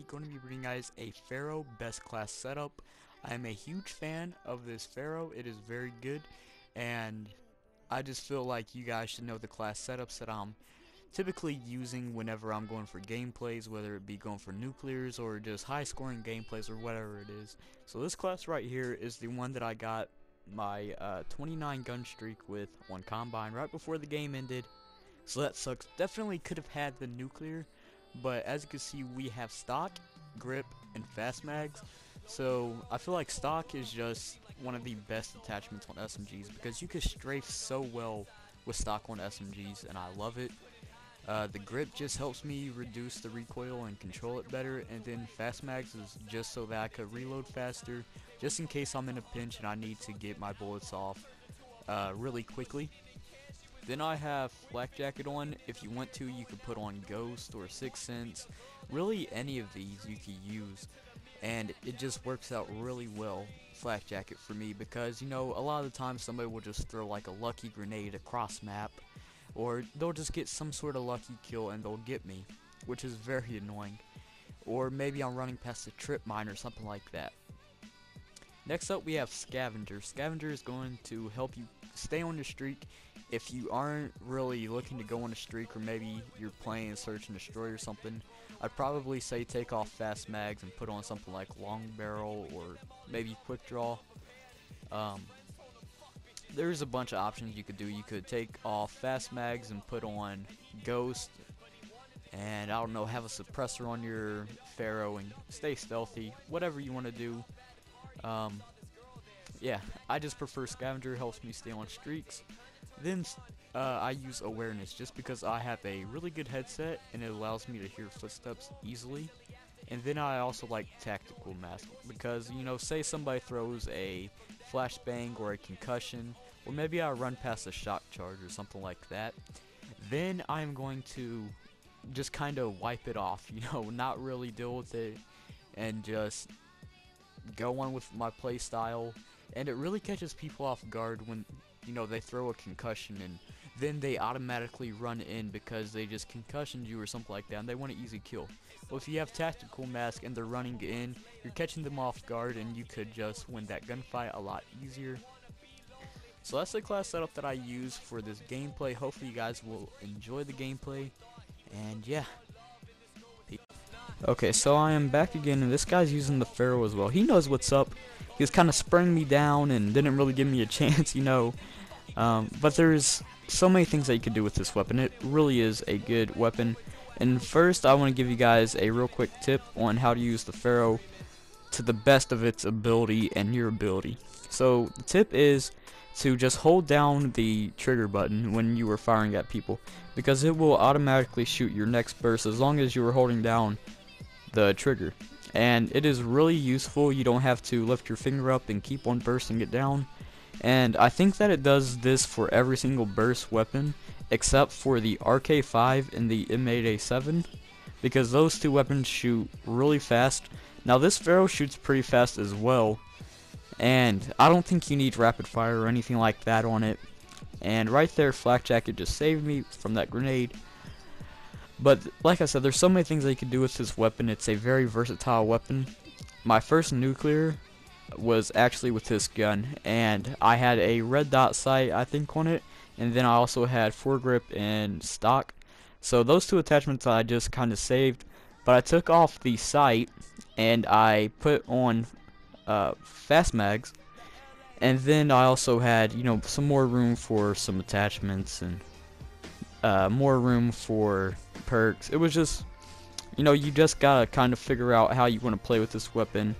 today going to be bringing you guys a Pharo best class setup. I am a huge fan of this Pharo. It is very good, and I just feel like you guys should know the class setups that I'm typically using whenever I'm going for gameplays, whether it be going for nuclears or just high scoring gameplays or whatever it is. So this class right here is the one that I got my 29 gun streak with on Combine right before the game ended. So that sucks. Definitely could have had the nuclear, but as you can see, we have stock, grip, and fast mags. So I feel like stock is just one of the best attachments on SMGs because you can strafe so well with stock on SMGs, and I love it. The grip just helps me reduce the recoil and control it better, and then fast mags is just so that I could reload faster, just in case I'm in a pinch and I need to get my bullets off really quickly. Then I have flak jacket on. If you want to, you could put on Ghost or Sixth Sense. Really, any of these you could use, and it just works out really well, flak jacket for me, because you know a lot of the time somebody will just throw like a lucky grenade across map, or they'll just get some sort of lucky kill and they'll get me, which is very annoying. Or maybe I'm running past a trip mine or something like that. Next up we have Scavenger. Scavenger is going to help you stay on your streak. If you aren't really looking to go on a streak, or maybe you're playing Search and Destroy or something, I'd probably say take off fast mags and put on something like long barrel or maybe quick draw. There's a bunch of options you could do. You could take off fast mags and put on Ghost, and I don't know, have a suppressor on your Pharo and stay stealthy, whatever you want to do. Yeah, I just prefer Scavenger, helps me stay on streaks. Then I use Awareness just because I have a really good headset and it allows me to hear footsteps easily. And then I also like Tactical Mask because, you know, say somebody throws a flashbang or a concussion, or maybe I run past a shock charge or something like that, then I'm going to just kind of wipe it off, you know, not really deal with it and just go on with my play style. And it really catches people off guard when, you know, they throw a concussion and then they automatically run in because they just concussioned you or something like that and they want an easy kill. Well, if you have Tactical Mask and they're running in, you're catching them off guard and you could just win that gunfight a lot easier. So that's the class setup that I use for this gameplay. Hopefully you guys will enjoy the gameplay, and yeah. Okay, so I am back again, and this guy's using the Pharo as well. He knows what's up. He was kind of spraying me down and didn't really give me a chance, you know. But there's so many things that you can do with this weapon. It really is a good weapon. And first, I want to give you guys a real quick tip on how to use the Pharo to the best of its ability and your ability. So the tip is to just hold down the trigger button when you are firing at people, because it will automatically shoot your next burst as long as you are holding down the trigger. And it is really useful. You don't have to lift your finger up and keep on bursting it down. And I think that it does this for every single burst weapon except for the RK5 and the M8A7, because those two weapons shoot really fast. Now this Pharo shoots pretty fast as well, and I don't think you need rapid fire or anything like that on it. And right there, flak jacket just saved me from that grenade. But like I said, there's so many things that you can do with this weapon. It's a very versatile weapon. My first nuclear was actually with this gun, and I had a red dot sight, I think, on it, and then I also had foregrip and stock. So those two attachments I just kind of saved, but I took off the sight and I put on fast mags, and then I also had, you know, some more room for some attachments and more room for perks. It was just, you know, you just gotta kind of figure out how you want to play with this weapon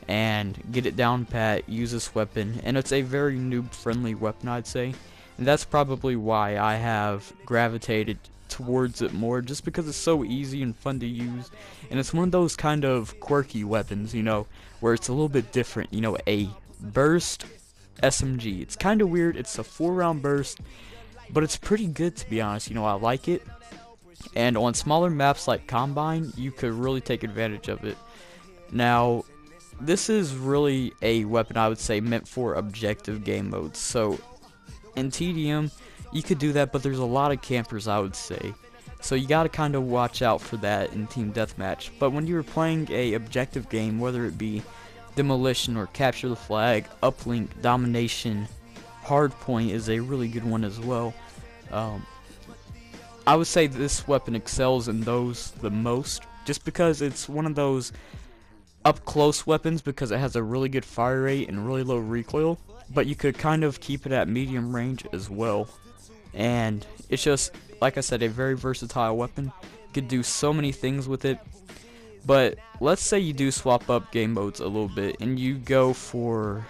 and get it down pat, use this weapon, and it's a very noob friendly weapon, I'd say, and that's probably why I have gravitated towards it more, just because it's so easy and fun to use, and it's one of those kind of quirky weapons, you know, where it's a little bit different, you know, a burst SMG. It's kind of weird. It's a 4-round burst, but it's pretty good, to be honest. You know, I like it, and on smaller maps like Combine, you could really take advantage of it. Now, this is really a weapon, I would say, meant for objective game modes. So in TDM, you could do that, but there's a lot of campers, I would say, So you gotta kind of watch out for that in team deathmatch. But when you're playing a objective game, whether it be demolition or capture the flag, uplink, domination, hardpoint is a really good one as well. I would say this weapon excels in those the most, just because it's one of those up close weapons, because it has a really good fire rate and really low recoil, but you could kind of keep it at medium range as well. And it's just, like I said, a very versatile weapon. You could do so many things with it. But let's say you do swap up game modes a little bit and you go for,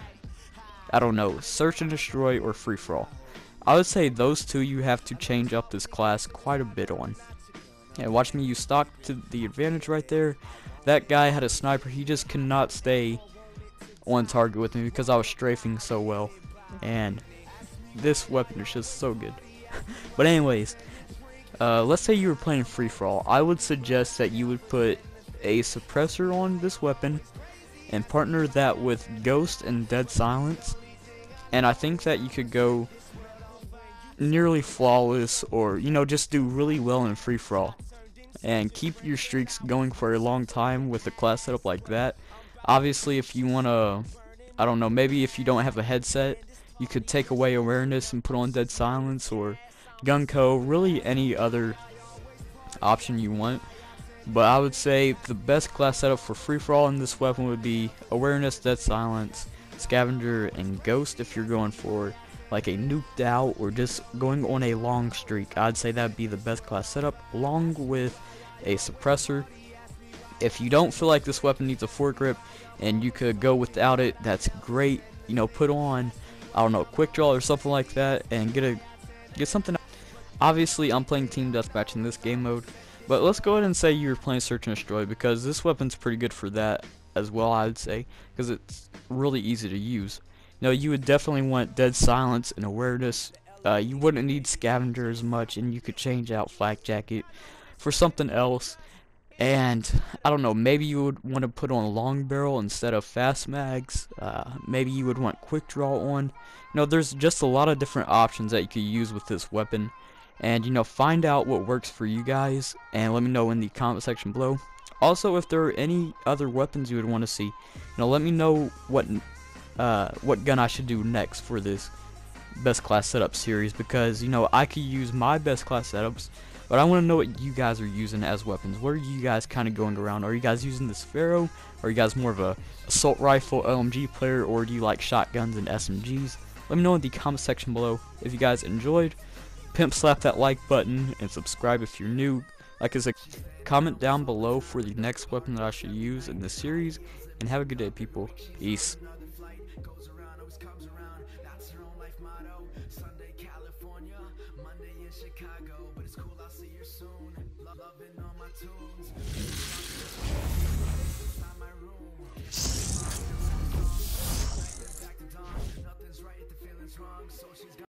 I don't know, search and destroy or free for all. I would say those two you have to change up this class quite a bit on. And watch me use stock to the advantage right there. That guy had a sniper, he just could not stay on target with me because I was strafing so well. And this weapon is just so good. But anyways, let's say you were playing free for all. I would suggest that you would put a suppressor on this weapon and partner that with Ghost and Dead Silence. And I think that you could go nearly flawless, or just do really well in free for all and keep your streaks going for a long time with a class setup like that. Obviously, if you want to, I don't know, maybe if you don't have a headset, you could take away awareness and put on Dead Silence or Gunko, really any other option you want. But I would say the best class setup for free for all in this weapon would be awareness, Dead Silence, Scavenger, and Ghost if you're going for like a nuked out or just going on a long streak. I'd say that'd be the best class setup, along with a suppressor. If you don't feel like this weapon needs a foregrip and you could go without it, that's great. Put on, I don't know, quick draw or something like that and get something. Obviously, I'm playing team deathmatch in this game mode, but let's go ahead and say you're playing search and destroy, because this weapon's pretty good for that as well, I would say, because it's really easy to use. You would definitely want Dead Silence and awareness. You wouldn't need Scavenger as much, and you could change out Flak Jacket for something else. And I don't know, maybe you would want to put on Long Barrel instead of Fast Mags. Maybe you would want Quick Draw on. There's just a lot of different options that you could use with this weapon. And find out what works for you guys and let me know in the comment section below. Also, if there are any other weapons you would want to see, let me know what gun I should do next for this best class setup series, because I could use my best class setups, but I want to know what you guys are using as weapons. What are you guys kind of going around? Are you guys using this Pharo? Are you guys more of a assault rifle LMG player, or do you like shotguns and SMGs? Let me know in the comment section below. If you guys enjoyed, pimp slap that like button and subscribe if you're new. Like I said, comment down below for the next weapon that I should use in this series, and have a good day, people. Peace. Sunday, California, Monday in Chicago, but it's cool, I'll see you soon. Loving all my tunes.